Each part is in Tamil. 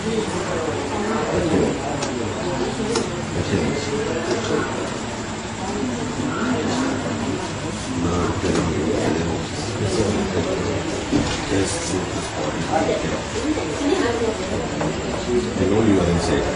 They know you are inside.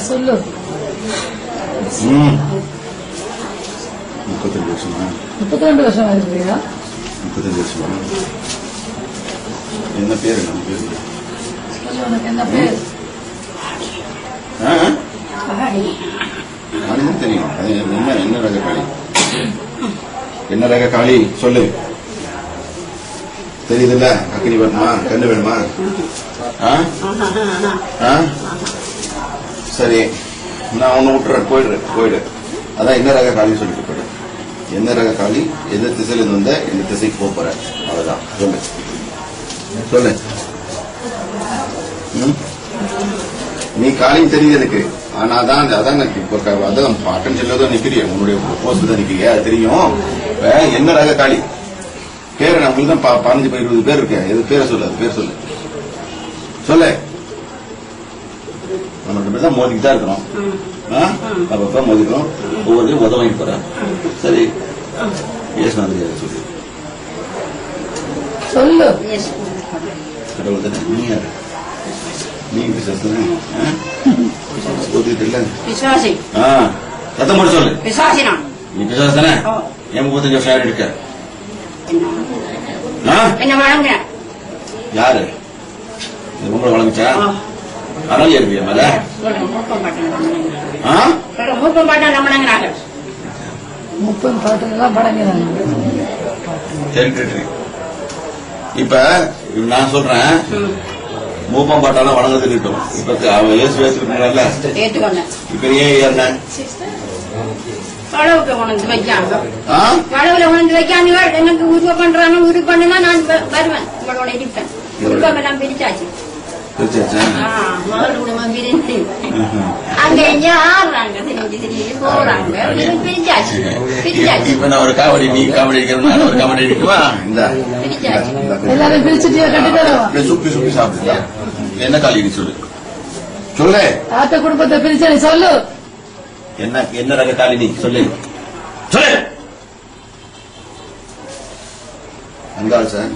சொல்லு. 32 வருஷமா? 32 வருஷமா இருக்கிறியா? 35 வருஷமா? என்ன பேரு? நம்ம பேரு உனக்கு என்ன பேர்? நானும் தெரியும். அது என்ன ரக காளி? என்ன ரக காளி சொல்லு. தெரியுதுல்ல? அக்கினி வேணுமா? கண்ணு வேணுமா? சரி, நான் ஒண்ணு விட்டுறேன். போயிடு. அதான் என்ன ரக காளின்னு சொல்லிட்டு போயிடு. என்ன ரக காளி, எந்த திசையில இருந்து வந்த, எந்த திசைக்கு போக போற, அவ்வளவுதான். சொல்லு. நீ காளின்னு தெரியுது எனக்கு. ஆனா அதான் அதான் பாட்டன் சொல்லதோ நிக்கிறிய, உன்னுடைய போஸ்ட் தான் நிக்கிறியா, அது தெரியும். என்ன ரக காளி பேரு? நம்மளுக்கு தான் 15-20 பேர் இருக்கு. எது பேரை சொல்லு, அது பேர் சொல்லு. நம்ம தான் மோதிக்கிட்டு தான் இருக்கிறோம். அப்பப்ப மோதிக்கிறோம். ஒவ்வொருத்தையும் உதவிட்டு போறேன். சரி, ஏசுனா சொல்லு. கடவுள் தானே. நீ யாரு? நீ பிசாசு தானே? சத்தம் போட்டு சொல்லு. நீ பிசாசு தானே? 35 வருஷம் யாரு இருக்க? யாரு ரொம்ப வளர்ந்துச்சா? அனல் இருப்பியா மேல? இப்ப நான் சொல்றேன், மூப்பம் பாட்டாலாம் வணங்குறது கிட்டும். இப்ப ஏசு ஏற்றுக்கிட்டாங்கல்ல, இப்ப ஏன் ஏறின? கடவுளுக்கு உணர்ந்து வைக்காங்க. கடவுளை உணர்ந்து வைக்காம எனக்கு உருவ பண்றாங்க. உரு பண்ணுனா நான் வருவேன். உங்களோட இருப்பேன். உருவம் எல்லாம் பிரிச்சாச்சு. மகள் குடும்பம் பிரிஞ்சு அங்க எங்க ஆடுறாங்க, திரிஞ்சு போறாங்க. பிரிச்சாச்சு. இப்ப நான் ஒரு காமெடி, நீ காமெடி அடிக்கிறதுனால ஒரு காமெடி அடிக்குமா? எல்லாரும் பிரிச்சுட்டியா? கட்டி சுப்பி சாப்பிடுறா. என்ன காலி நீ சொல்லு. ஆட்ட குடும்பத்தை பிரிச்சா நீ சொல்லு. என்ன ரக காலி நீ சொல்லு. அந்த ஆள் சார்